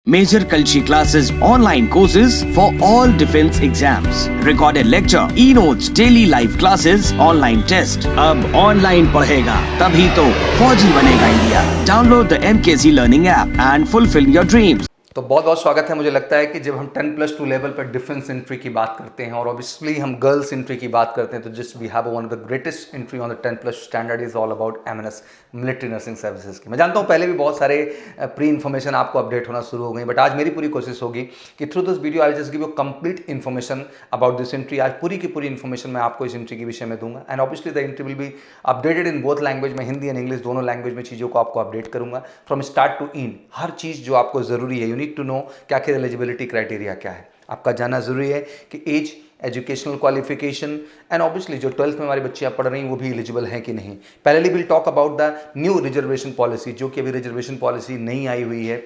Major Kalshi classes, online courses for all defense exams, recorded lecture, e-notes, daily live classes, online test. अब online पढ़ेगा तभी तो फौजी बनेगा India. Download the MKZ Learning app and fulfill your dreams. तो बहुत बहुत स्वागत है। मुझे लगता है कि जब हम 10+2 लेवल पर डिफेंस एंट्री की बात करते हैं और ऑब्वियसली हम गर्ल्स एंट्री की बात करते हैं तो just we have one of the greatest entry on the 10+ standard is all about MNS military nursing services की। मैं जानता हूं पहले भी बहुत सारे प्री इन्फॉर्मेशन आपको अपडेट होना शुरू हो गई, बट आज मेरी पूरी कोशिश होगी कि through this video I just give you complete information about this entry. आज पूरी की पूरी इन्फॉर्मेशन मैं आपको इस एंट्री के विषय में दूंगा and obviously the entry will be updated in both language में, हिंदी एंड इंग्लिश दोनों लैंग्वेज में चीज़ों को आपको अपडेट करूंगा फ्रॉम स्टार्ट टू एंड। हर चीज़ जो आपको ज़रूरी है, यू नीड टू नो कि आखिर एलिजिबिलिटी क्राइटेरिया क्या है। आपका जानना जरूरी है कि age, educational qualification and obviously जो 12th में हमारी बच्चियां पढ़ रही हैं वो भी एलिजिबल हैं कि नहीं। पहले will talk about the new reservation policy, जो कि अभी रिजर्वेशन पॉलिसी नहीं आई हुई है,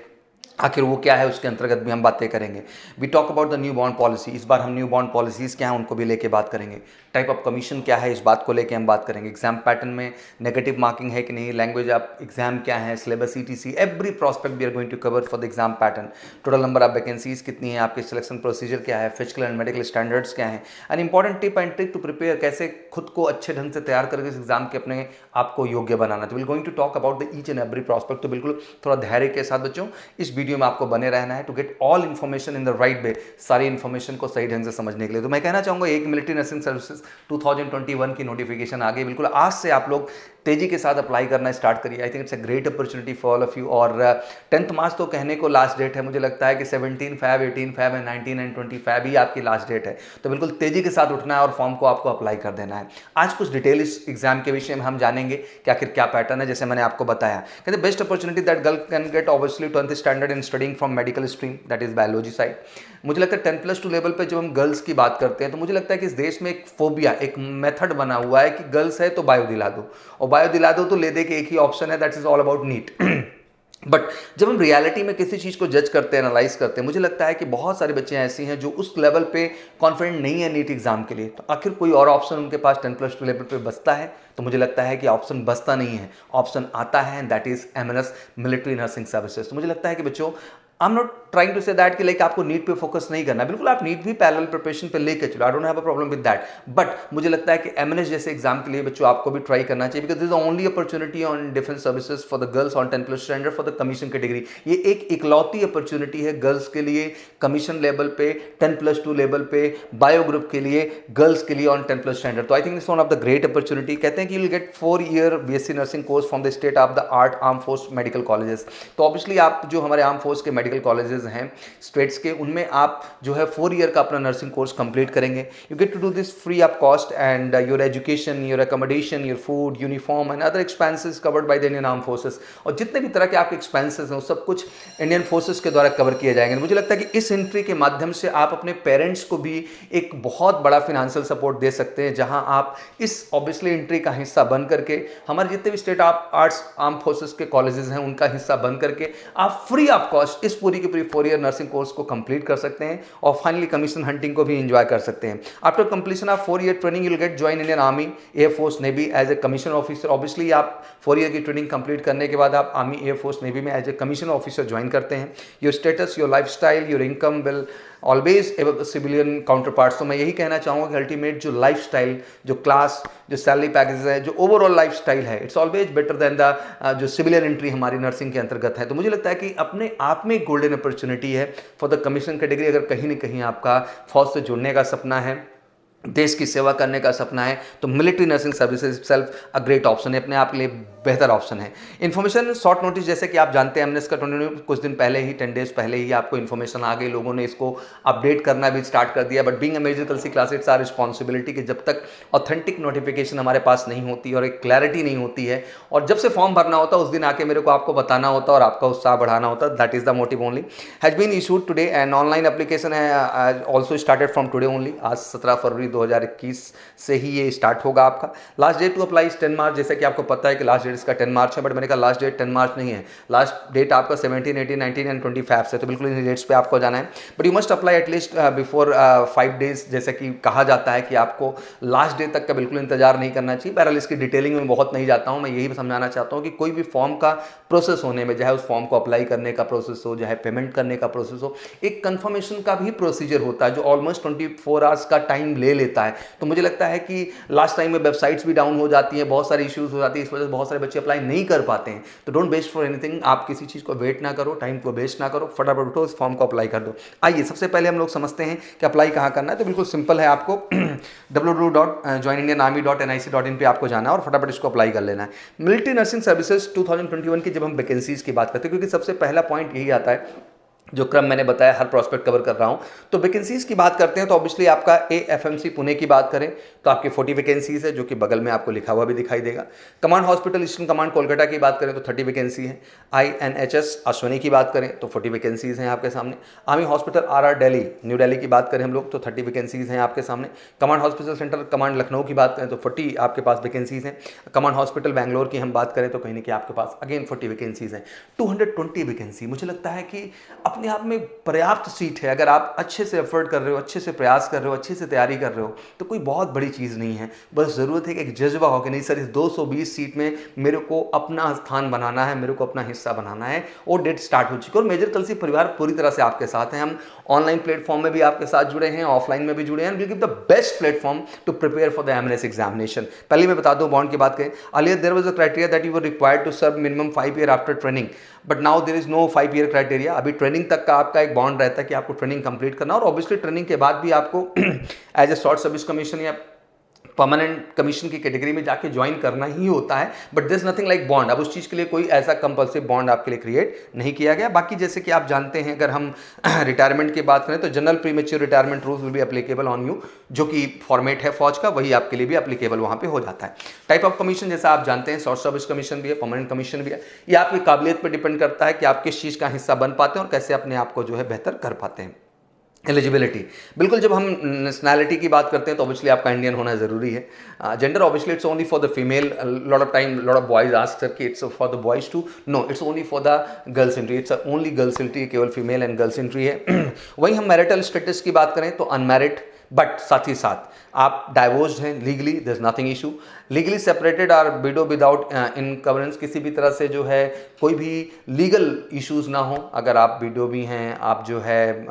आखिर वो क्या है उसके अंतर्गत भी हम बातें करेंगे। We talk about the new bond policy, इस बार हम न्यू बॉन्ड पॉलिसीज़ क्या हैं उनको भी लेके बात करेंगे। टाइप ऑफ कमीशन क्या है इस बात को लेके हम बात करेंगे। एग्जाम पैटर्न में नेगेटिव मार्किंग है कि नहीं, लैंग्वेज ऑफ एग्जाम क्या है, syllabus ETC, every prospect we are going to cover for the exam pattern. Total number of vacancies कितनी है, आपके सिलेक्शन प्रोसीजर क्या है, फिजिकल एंड मेडिकल स्टैंडर्ड्स क्या है, and important tip and trick to prepare, कैसे खुद को अच्छे ढंग से तैयार करके इस एग्जाम के अपने आपको योग्य बनाना। तो will going to talk about the each and every prospect. तो बिल्कुल थोड़ा धैर्य के साथ बच्चों इस वीडियो में आपको बने रहना है to get all information in the right way, सारी इन्फॉर्मेशन को सही ढंग से समझने के लिए। तो मैं कहना चाहूंगा एक मिलिट्री नर्सिंग सर्विसेज 2021 की नोटिफिकेशन आ गई। बिल्कुल आज से आप लोग तेजी के साथ अप्लाई करना स्टार्ट करिए। आई think it's a great opportunity for all of you. और 10th मार्च तो कहने को लास्ट डेट है, मुझे लगता है कि 17 Feb, 18 Feb and 19 and 20 Feb ही आपकी लास्ट डेट है। तो बिल्कुल तेजी के साथ उठना है और फॉर्म को आपको अप्लाई कर देना है। आज कुछ डिटेल इस एग्जाम के विषय में हम जानेंगे कि आखिर क्या पैटर्न है। जैसे मैंने आपको बताया, कहते best opportunity that girl can get obviously 10th standard in studying from medical stream, that is biology side. मुझे लगता है 10+2 लेवल पे जब हम गर्ल्स की बात करते हैं तो मुझे लगता है कि इस देश में एक फोबिया, एक मेथड बना हुआ है कि गर्ल्स है तो बायो दिला दो, और बायो दिला दो तो ले दे के एक ही ऑप्शन है, that is all about NEET. But जब हम रियलिटी में किसी चीज़ को जज करते हैं, एनालाइज करते हैं, मुझे लगता है कि बहुत सारी बच्चियां ऐसी हैं जो उस लेवल पे कॉन्फिडेंट नहीं है नीट एग्जाम के लिए। तो आखिर कोई और ऑप्शन उनके पास 10+2 लेवल पे बचता है? तो मुझे लगता है कि ऑप्शन बचता नहीं है, ऑप्शन आता है and that is MNS military nursing services. तो मुझे लगता है कि बच्चों I am not trying to say that कि लाइक आपको नीट पे फोकस नहीं करना, बिल्कुल आप नीट भी पैरेलल प्रिपरेशन पे लेके चलो, I don't have a problem with that. But मुझे लगता है कि एमएनएस जैसे एग्जाम के लिए बच्चों आपको भी ट्राई करना चाहिए, because this is only opportunity on defence services for the girls on 10+ standard for the commission category. ये एक इकलौती अपॉर्चुनिटी है गर्ल्स के लिए कमीशन लेवल पे, 10+2 लेवल पे, बायो ग्रुप के लिए, गर्ल्स के लिए ऑन 10+ स्टैंडर्ड। तो I think it's one of the great opportunity. कहते हैं कि you will get 4-year BSc nursing course from the state of the art arm force medical colleges. तो ऑब्वियसली आप जो हमारे आर्म फोर्स के मेडिकल कॉलेजेस हैं स्टेट्स के, उनमें आप जो है 4 ईयर का अपना नर्सिंग कोर्स कंप्लीट करेंगे। You get to do this free of cost and your education, your accommodation, your food, uniform and other expenses covered by the Indian arm forces. और जितने भी तरह के आपके एक्सपेंसेस हैं वो सब कुछ इंडियन फोर्सेस के द्वारा कवर किए जाएंगे। मुझे लगता है कि इस एंट्री के माध्यम से आप अपने पेरेंट्स को भी एक बहुत बड़ा फिनेंशियल सपोर्ट दे सकते हैं, जहां आप इस ऑब्वियसली एंट्री का हिस्सा बन करके हमारे जितने भी state of arts arm forces के कॉलेजेस हैं उनका हिस्सा बन करके आप फ्री ऑफ कॉस्ट इस पूरी की पूरी 4-year नर्सिंग कोर्स को कंप्लीट कर सकते हैं और फाइनली कमीशन हंटिंग को भी एंजॉय कर सकते हैं। After completion of 4-year training you will get join Indian army, air force, navy as a commission officer. Obviously आप 4 ईयर की ट्रेनिंग कंप्लीट करने के बाद आप आर्मी, एयरफोर्स, नेवी में as a commission officer join करते हैं। Your status, your lifestyle, your income will always above civilian counterparts. तो मैं यही कहना चाहूँगा कि अल्टीमेट जो लाइफ स्टाइल, जो क्लास, जो सैलरी पैकेज है, जो ओवरऑल लाइफ स्टाइल है, it's always better than the जो सिविलियन एंट्री हमारी नर्सिंग के अंतर्गत है। तो मुझे लगता है कि अपने आप में एक गोल्डन अपॉर्चुनिटी है फॉर द कमीशन कैटेगरी। अगर कहीं ना कहीं आपका फौज से जुड़ने का सपना है, देश की सेवा करने का सपना है, तो military nursing services self a great option है, अपने आप के लिए बेहतर ऑप्शन है। इन्फॉर्मेशन शॉर्ट नोटिस, जैसे कि आप जानते हैं एमएनएस का कुछ दिन पहले ही 10 डेज पहले ही आपको इन्फॉर्मेशन आ गई, लोगों ने इसको अपडेट करना भी स्टार्ट कर दिया। But being a major Kalsi class it's our responsibility कि जब तक ऑथेंटिक नोटिफिकेशन हमारे पास नहीं होती और एक क्लैरिटी नहीं होती है और जब से फॉर्म भरना होता है उस दिन आके मेरे को आपको बताना होता है और आपका उत्साह बढ़ाना होता है, that is the motive only. Has been issued today and online application है also started from today only. आज 17 फरवरी 2021 से ही ये स्टार्ट होगा आपका। Last date to apply is 10 March, जैसे कि आपको पता है कि लास्ट डेट इसका 10 मार्च है, बट मैंने कहा लास्ट डेट 10 मार्च नहीं है, लास्ट डेट आपका 17, 18, 19 एंड 25 से, तो बिल्कुल इन डेट्स पे आपको जाना है। But you must apply at least before 5 days, जैसे कि कहा जाता है कि आपको लास्ट डे तक का बिल्कुल इंतजार नहीं करना चाहिए। बहरहाल इसकी डिटेलिंग में बहुत नहीं जाता हूँ, मैं यही समझाना चाहता हूँ कि कोई भी फॉर्म का प्रोसेस होने में, चाहे उस फॉर्म को अप्लाई करने का प्रोसेस हो, चाहे पेमेंट करने का प्रोसेस हो, एक कंफर्मेशन का भी प्रोसीजर होता है जो ऑलमोस्ट 24 आवर्स का टाइम ले लेता है। तो मुझे लगता है कि लास्ट टाइम में वेबसाइट्स भी डाउन हो जाती हैं, बहुत सारी इश्यूज हो जाती है, इस वजह से बहुत सारे बच्चे अप्लाई नहीं कर पाते हैं। तो डोंट वेस्ट फॉर एनीथिंग, आप किसी चीज़ को वेट ना करो, टाइम को वेस्ट ना करो, फटाफट उठो इस फॉर्म को अप्लाई कर दो। आइए सबसे पहले हम लोग समझते हैं कि अप्लाई कहाँ करना है। तो बिल्कुल सिंपल है, आपको www.joinindianarmy.nic.in पे आपको जाना है और फटाफट इसको अप्लाई कर लेना है। मिलिट्री नर्सिंग सर्विसेज 2021 की जब हम वैकेंसीज की बात करते हैं, क्योंकि सबसे पहला पॉइंट यही आता है, जो क्रम मैंने बताया हर प्रोस्पेक्ट कवर कर रहा हूं। तो वैकेंसीज की बात करते हैं तो ऑब्वियसली आपका AFMC पुणे की बात करें तो आपकी 40 वैकेंसीज है, जो कि बगल में आपको लिखा हुआ भी दिखाई देगा। Command hospital eastern command Kolkata की बात करें तो 30 वैकेंसी है। INHS अश्वनी की बात करें तो 40 वैकेंसीज हैं आपके सामने। Army hospital RR Delhi new Delhi की बात करें हम लोग तो 30 वैकेंसीज हैं आपके सामने। Command hospital centre command Lucknow की बात करें तो 40 आपके पास वैकेंसीज हैं। कमांड हॉस्पिटल बैंगलोर की हम बात करें तो कहीं ना कहीं आपके पास अगेन 40 वैकेंसीज हैं। 220 वैकेंसी मुझे लगता है कि अपने आप में पर्याप्त सीट है। अगर आप अच्छे से एफर्ट कर रहे हो, अच्छे से प्रयास कर रहे हो, अच्छे से तैयारी कर रहे हो तो कोई बहुत बड़ी चीज़ नहीं है। बस ज़रूरत है कि एक जज्बा हो कि नहीं सर, इस 220 सीट में मेरे को अपना स्थान बनाना है, मेरे को अपना हिस्सा बनाना है। और डेट स्टार्ट हो चुकी है और मेजर कलसी परिवार पूरी तरह से आपके साथ हैं। हम ऑनलाइन प्लेटफॉर्म में भी आपके साथ जुड़े हैं, ऑफलाइन में भी जुड़े हैं। Will give the best platform to prepare for the MNS examination. पहले मैं बता दूं बॉन्ड की बात करें, earlier there was a criteria that you were required to serve minimum 5 year after training, but now there is no 5 year criteria. अभी training तक का आपका एक बॉन्ड रहता है कि आपको ट्रेनिंग कंप्लीट करना, और ऑब्वियसली ट्रेनिंग के बाद भी आपको as a short service commission या परमानेंट कमीशन की कैटेगरी में जाके ज्वाइन करना ही होता है। But this nothing like bond, अब उस चीज़ के लिए कोई ऐसा कंपल्सिव बॉन्ड आपके लिए क्रिएट नहीं किया गया। बाकी जैसे कि आप जानते हैं, अगर हम रिटायरमेंट की बात करें तो general premature retirement rules will be applicable on you, जो कि फॉर्मेट है फौज का, वही आपके लिए भी एप्लीकेबल वहाँ पे हो जाता है। टाइप ऑफ कमीशन जैसा आप जानते हैं, शॉर्ट सर्विस कमीशन भी है, परमानेंट कमीशन भी है। ये आपकी काबिलियत पर डिपेंड करता है कि आप किस चीज़ का हिस्सा बन पाते हैं और कैसे अपने आप को जो है बेहतर कर पाते हैं। एलिजिबिलिटी, बिल्कुल जब हम नेशनैलिटी की बात करते हैं तो ऑब्वियसली आपका इंडियन होना जरूरी है। Gender obviously it's only for the female, lot of time lot of boys ask sir कि it's for the boys too, no it's only for the girls entry, it's only girls entry, केवल female and girls entry है। वहीं हम marital status की बात करें तो unmarried, but साथ ही साथ आप डाइवोर्स्ड हैं legally, there is nothing issue. Legally separated or widow without encumbrance, किसी भी तरह से जो है कोई भी लीगल इश्यूज ना हो। अगर आप विडो भी हैं, आप जो है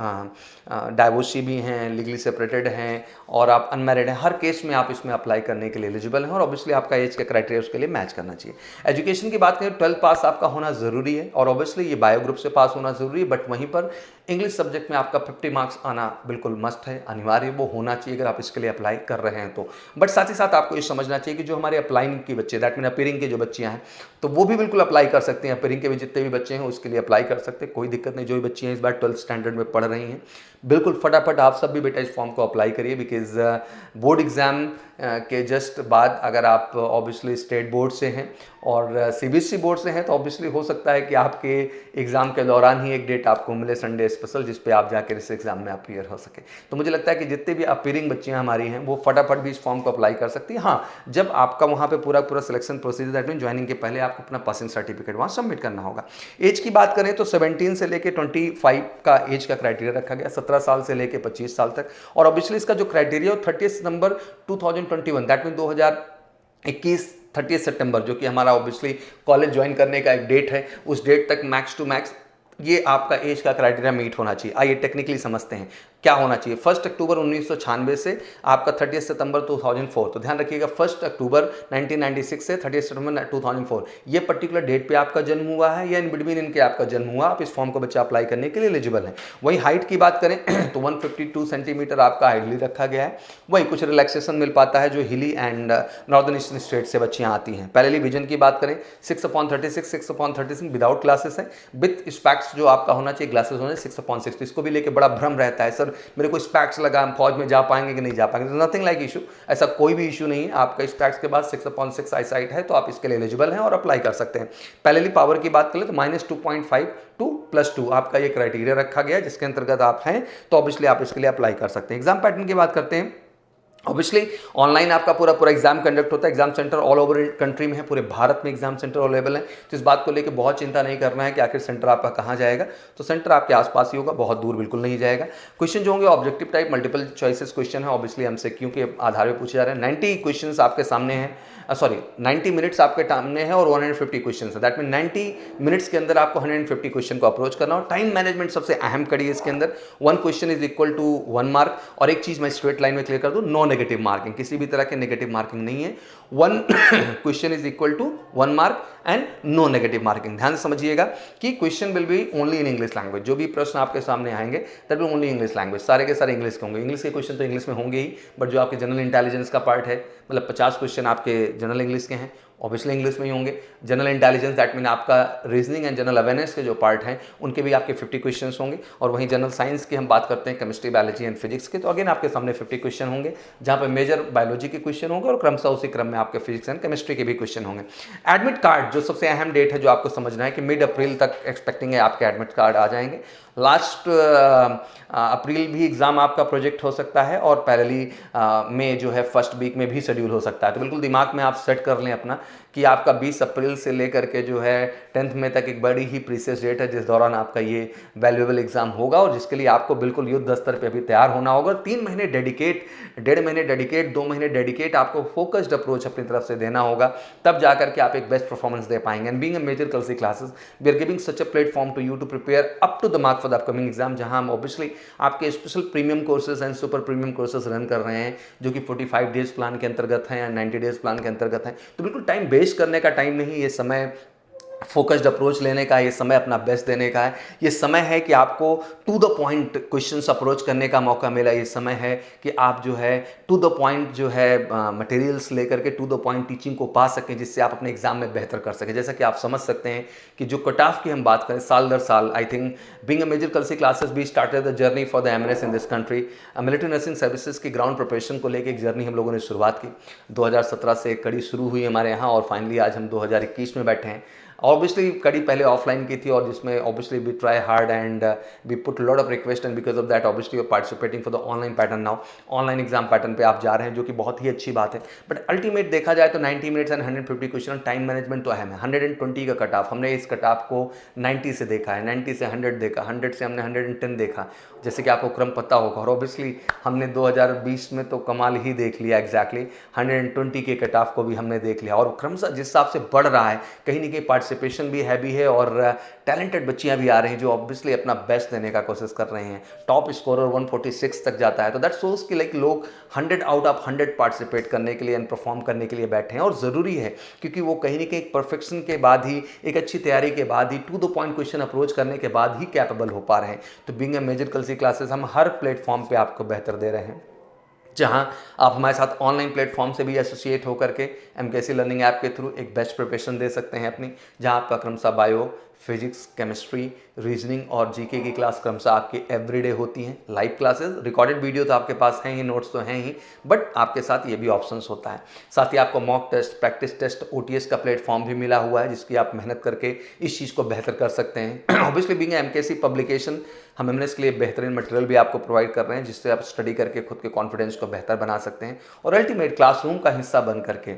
डाइवोर्सी भी हैं, लीगली सेपरेटेड हैं और आप अनमैरिड हैं, हर केस में आप इसमें अप्लाई करने के लिए एलिजिबल हैं। और ऑब्वियसली आपका एज का क्राइटेरिया उसके लिए मैच करना चाहिए। एजुकेशन की बात करें 12th पास आपका होना ज़रूरी है और ऑब्वियसली ये बायो ग्रुप से पास होना ज़रूरी है, बट वहीं पर इंग्लिश सब्जेक्ट में आपका 50 मार्क्स आना बिल्कुल मस्ट है, अनिवार्य वो होना चाहिए अगर आप इसके लिए अप्लाई कर रहे हैं तो। बट साथ ही साथ आपको ये समझना चाहिए कि जो हमारे अप्लाइंग के बच्चे, दैट मीन अपीयरिंग के जो बच्चियां हैं, तो वो भी बिल्कुल अप्लाई कर सकते हैं। अपीयरिंग के भी जितने भी बच्चे हैं उसके लिए अप्लाई कर सकते हैं, कोई दिक्कत नहीं। जो भी बच्चियां इस बार 12th स्टैंडर्ड में पढ़ रही हैं, बिल्कुल फटाफट आप सब भी बेटा इस फॉर्म को अप्लाई करिए, बिकॉज बोर्ड एग्ज़ाम के जस्ट बाद अगर आप ऑब्वियसली स्टेट बोर्ड से हैं और CBSE बोर्ड से हैं तो ऑब्वियसली हो सकता है कि आपके एग्ज़ाम के दौरान ही एक डेट आपको मिले संडे स्पेशल, जिस पे आप जाकर इस एग्ज़ाम में अपीयर हो सके। तो मुझे लगता है कि जितने भी अपीयरिंग बच्चियां हमारी हैं वो फटाफट भी इस फॉर्म को अप्लाई कर सकती हैं। हाँ, जब आपका वहाँ पे पूरा selection procedure, that mean joining के पहले आपको अपना पासिंग सर्टिफिकेट वहाँ सबमिट करना होगा। एज की बात करें तो 17 से लेकर 25 का एज का क्राइटेरिया रखा गया, 17 साल से लेकर 25 साल तक। और ऑब्वियसली इसका जो क्राइटेरिया 30 सितंबर 2021, दैट मीन 2021 30 सितंबर, जो कि हमारा ऑब्वियसली कॉलेज ज्वाइन करने का एक डेट है, उस डेट तक मैक्स टू मैक्स ये आपका एज का क्राइटेरिया मीट होना चाहिए। आइए टेक्निकली समझते हैं क्या होना चाहिए। 1 अक्टूबर 1996 से आपका 30 सितंबर 2004, तो ध्यान रखिएगा 1 अक्टूबर 1996 से 30 सितंबर 2004, ये पर्टिकुलर डेट पे आपका जन्म हुआ है या इन बिटवीन इनके आपका जन्म हुआ, आप इस फॉर्म को बच्चा अप्लाई करने के लिए एलिजिबल हैं। वहीं हाइट की बात करें तो 152 सेंटीमीटर आपका हाइटली रखा गया है। वहीं कुछ रिलैक्सेशन मिल पाता है जो हिली एंड नॉर्दर्न ईस्टर्न स्टेट से बच्चियाँ आती हैं। पहले विजन की बात करें 6/36, 6/36 विदाउट ग्लासेस है, विथ स्पेक्स जो आपका होना चाहिए, ग्लासेस होने 6/60। इसको भी लेके बड़ा भ्रम रहता है, सर मेरे को स्पेक्स लगा, हम फौज में जा पाएंगे कि नहीं जा पाएंगे। नथिंग लाइक इशू, ऐसा कोई भी इशू नहीं है। आपका स्पेक्स के बाद 6/6 आई साइट है तो आप इसके लिए एलिजिबल हैं और अप्लाई कर सकते हैं। पहले पावर की बात करें तो -2.5 टू +2 आपका ये क्राइटेरिया रखा गया है, जिसके अंतर्गत आप हैं तो ऑब्वियसली आप इसके लिए अप्लाई कर सकते हैं। एग्जाम पैटर्न की बात करते हैं ऑब्वियसली ऑनलाइन आपका पूरा पूरा एग्जाम कंडक्ट होता है, exam centre all over country में है, पूरे भारत में एग्जाम सेंटर अवेलेबल है। तो इस बात को लेकर बहुत चिंता नहीं करना है कि आखिर सेंटर आपका कहाँ जाएगा, तो सेंटर आपके आसपास ही होगा, बहुत दूर बिल्कुल नहीं जाएगा। क्वेश्चन जो होंगे objective type multiple choices question है, ऑब्वियसली MCQ के आधार पर पूछे जा रहे हैं। 90 क्वेश्चन आपके सामने हैं, 90 मिनट्स आपके सामने है और 150 क्वेश्चन है। दैट मीन 90 मिनट्स के अंदर आपको 150 क्वेश्चन को अप्रोच करना और टाइम मैनेजमेंट सबसे अहम कड़ी है इसके अंदर। 1 question is equal to 1 mark. और एक चीज मैं स्ट्रेट लाइन में क्लियर कर दूं, नो नेगेटिव मार्किंग, किसी भी तरह के नेगेटिव मार्किंग नहीं है। 1 question is equal to 1 mark and no negative marking. ध्यान से समझिएगा कि question will be only in English language. जो भी प्रश्न आपके सामने आएंगे that will only English language, सारे के सारे इंग्लिश के होंगे। इंग्लिश के क्वेश्चन तो इंग्लिश में होंगे ही, बट जो आपके जनरल इंटेलिजेंस का पार्ट है, मतलब 50 क्वेश्चन आपके जनरल इंग्लिश के हैं, ऑब्वियसली इंग्लिश में ही होंगे। जनरल इंटेलिजेंस दैट मीन आपका रीजनिंग एंड जनरल अवेयरनेस के जो पार्ट हैं उनके भी आपके 50 क्वेश्चंस होंगे। और वहीं जनरल साइंस की हम बात करते हैं, केमिस्ट्री, बायोलॉजी एंड फिजिक्स के, तो अगेन आपके सामने 50 क्वेश्चन होंगे, जहां पे मेजर बायोलॉजी के क्वेश्चन होंगे और क्रमशः उसी क्रम में आपके फिजिक्स एंड केमिस्ट्री के भी क्वेश्चन होंगे। एडमिट कार्ड जो सबसे अहम डेट है जो आपको समझना है कि मिड अप्रैल तक एक्सपेक्टिंग है आपके एडमिट कार्ड आ जाएंगे। लास्ट अप्रैल भी एग्जाम आपका प्रोजेक्ट हो सकता है और पैरेलली में जो है फर्स्ट वीक में भी शेड्यूल हो सकता है। तो बिल्कुल दिमाग में आप सेट कर लें अपना कि आपका 20 अप्रैल से लेकर के जो है 10th मई तक एक बड़ी ही प्रीसियस डेट है जिस दौरान आपका ये वैल्यूएबल एग्जाम होगा और जिसके लिए आपको बिल्कुल युद्ध स्तर पे अभी तैयार होना होगा। 3 महीने डेडिकेट, 1.5 महीने डेडिकेट, 2 महीने डेडिकेट आपको फोकस्ड अप्रोच अपनी तरफ से देना होगा, तब जाकर के आप एक बेस्ट परफॉर्मेंस दे पाएंगे। And being a major Kalsi classes we are giving such a platform to you to prepare up to the mark for the upcoming exam, जहां हम ऑब्वियसली आपके special premium courses and super premium courses run कर रहे हैं जो कि 45 days plan के अंतर्गत हैं या 90 डेज प्लान के अंतर्गत हैं। तो बिल्कुल टाइम वेस्ट करने का टाइम नहीं, ये समय फोकस्ड अप्रोच लेने का, ये समय अपना बेस्ट देने का है। ये समय है कि आपको to the point questions approach करने का मौका मिला। ये समय है कि आप जो है टू द पॉइंट जो है मटेरियल्स लेकर के टू द पॉइंट टीचिंग को पा सकें, जिससे आप अपने एग्जाम में बेहतर कर सकें। जैसा कि आप समझ सकते हैं कि जो कट ऑफ की हम बात करें साल दर साल, I think being a major Kalsi classes we started the journey for the MNS in this country. Military nursing services की ग्राउंड प्रिपरेशन को लेकर एक जर्नी हम लोगों ने शुरुआत की। 2017 से एक कड़ी शुरू हुई हमारे यहाँ और फाइनली आज हम 2021 में बैठे हैं। ऑब्वियसली कड़ी पहले ऑफलाइन की थी और जिसमें obviously we try hard and we put lot of request and because of that obviously you are participating for the online pattern now. Online exam pattern पे आप जा रहे हैं जो कि बहुत ही अच्छी बात है। बट अल्टीमेट देखा जाए तो 90 minutes and 150 question, time management तो अहम है। 120 का कट ऑफ, हमने इस कट ऑफ को 90 से देखा है, 90 से 100 देखा, 100 से हमने 110 देखा, जैसे कि आपको क्रम पता होगा। और ऑब्वियसली हमने 2020 में तो कमाल ही देख लिया, एग्जैक्टली 120 के कट ऑफ को भी हमने देख लिया और क्रमशः जिस हिसाब से बढ़ रहा है, कहीं ना कहीं पार्टिसिपेशन भी हैवी है और टैलेंटेड बच्चियां भी आ रही हैं जो ऑब्वियसली अपना बेस्ट देने का कोशिश कर रहे हैं। टॉप स्कोरर 146 तक जाता है, तो दैट शोज कि लाइक लोग 100 आउट ऑफ 100 पार्टिसिपेट करने के लिए एंड परफॉर्म करने के लिए बैठे हैं। और ज़रूरी है क्योंकि वो कहीं ना कहीं एक परफेक्शन के बाद ही, एक अच्छी तैयारी के बाद ही, to the point question approach करने के बाद ही कैपेबल हो पा रहे हैं। तो being a major Kalsi classes हम हर प्लेटफॉर्म पे आपको बेहतर दे रहे हैं, जहां आप हमारे साथ ऑनलाइन प्लेटफॉर्म से भी एसोसिएट होकर के MKC लर्निंग ऐप के थ्रू एक बेस्ट प्रिपरेशन दे सकते हैं अपनी, जहां आपका क्रमशः बायो, फिजिक्स, केमिस्ट्री, रीजनिंग और जीके की क्लास क्रमशः आपकी एवरीडे होती हैं। लाइव क्लासेस, रिकॉर्डेड वीडियो तो आपके पास हैं ही, नोट्स तो हैं ही, बट आपके साथ ये भी ऑप्शंस होता है। साथ ही आपको mock test, practice test, OTS का प्लेटफॉर्म भी मिला हुआ है जिसकी आप मेहनत करके इस चीज़ को बेहतर कर सकते हैं। ऑब्वियसली बीइंग MKC पब्लिकेशन, हम एमएनएस के लिए बेहतरीन मटेरियल भी आपको प्रोवाइड कर रहे हैं जिससे आप स्टडी करके खुद के कॉन्फिडेंस को बेहतर बना सकते हैं और अल्टीमेट क्लासरूम का हिस्सा बन करके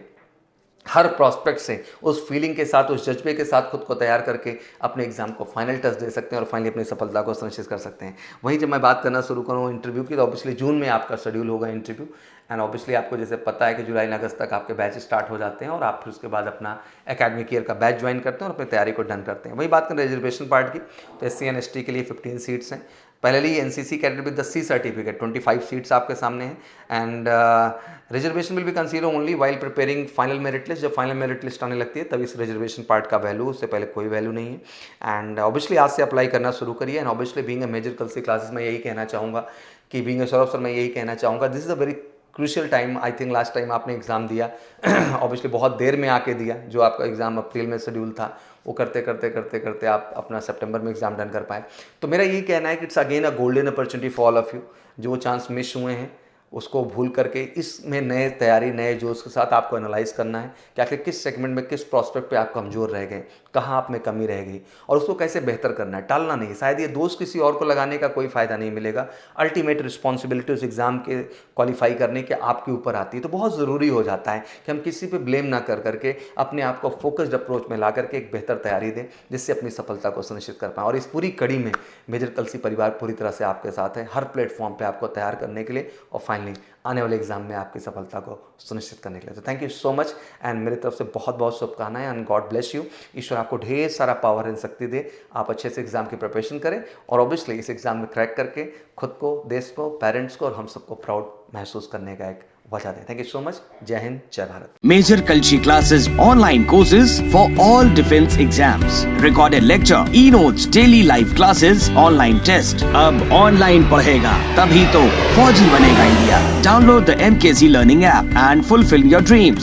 हर प्रॉस्पेक्ट से उस फीलिंग के साथ, उस जज्बे के साथ खुद को तैयार करके अपने एग्जाम को फाइनल टेस्ट दे सकते हैं और फाइनली अपनी सफलता को सुनिश्चित कर सकते हैं। वहीं जब मैं बात करना शुरू करूँ इंटरव्यू की, तो ऑब्वियसली जून में आपका शेड्यूल होगा इंटरव्यू एंड ऑब्वियसली आपको जैसे पता है कि जुलाई अगस्त तक आपके बैच स्टार्ट हो जाते हैं और आप फिर उसके बाद अपना एकेडमिक ईयर का बैच ज्वाइन करते हैं और अपनी तैयारी को डन करते हैं। वही बात करें रिजर्वेशन पार्ट की, तो SC and ST के लिए 15 सीट्स हैं। पहले NCC cadet with the C certificate 25 seats आपके सामने हैं and reservation will be consider only while preparing final merit list. जब फाइनल मेरिट लिस्ट आने लगती है तब इस रिजर्वेशन पार्ट का वैल्यू, उससे पहले कोई वैल्यू नहीं है। एंड ऑब्वियसली आज से अप्लाई करना शुरू करिए and obviously being a major Kalsi classes में यही कहना चाहूँगा कि बीइंग अ सौरभ सर मैं यही कहना चाहूँगा, this is a very crucial time. I think last time आपने एग्ज़ाम दिया ऑब्वियसली बहुत देर में आके दिया, जो आपका एग्ज़ाम अप्रैल में शेड्यूल था वो करते करते करते करते आप अपना सितंबर में एग्ज़ाम डन कर पाए। तो मेरा यही कहना है कि it's again a golden opportunity for all of you. जो चांस मिस हुए हैं उसको भूल करके इसमें नए तैयारी, नए जोश के साथ आपको एनालाइज करना है कि आखिर किस सेगमेंट में, किस प्रॉस्पेक्ट पे आप कमज़ोर रह गए, कहाँ आप में कमी रह गई और उसको कैसे बेहतर करना है, टालना नहीं। शायद ये दोष किसी और को लगाने का कोई फ़ायदा नहीं मिलेगा। अल्टीमेट रिस्पॉन्सिबिलिटी उस एग्ज़ाम के क्वालिफाई करने के आपके ऊपर आती है। तो बहुत ज़रूरी हो जाता है कि हम किसी पे ब्लेम ना कर करके अपने आप को फोकस्ड अप्रोच में ला करके एक बेहतर तैयारी दें, जिससे अपनी सफलता को सुनिश्चित कर पाएँ। और इस पूरी कड़ी में मेजर कलसी परिवार पूरी तरह से आपके साथ है, हर प्लेटफॉर्म पे आपको तैयार करने के लिए और फाइनली आने वाले एग्जाम में आपकी सफलता को सुनिश्चित करने के लिए। तो thank you so much and मेरी तरफ से बहुत बहुत शुभकामनाएं एंड गॉड ब्लेस यू। ईश्वर आपको ढेर सारा पावर एंड शक्ति दे, आप अच्छे से एग्जाम की प्रिपरेशन करें और ऑब्वियसली इस एग्जाम में क्रैक करके खुद को, देश को, पेरेंट्स को और हम सबको प्राउड महसूस करने का एक वजह दें। Thank you so much. जय हिंद, जय Bharat. Major Kalshi classes, online courses for all defense exams, recorded lecture, e-notes, daily live classes, online test। अब online पढ़ेगा तभी तो फौजी बनेगा India. Download the MKZ Learning app and fulfill your dreams।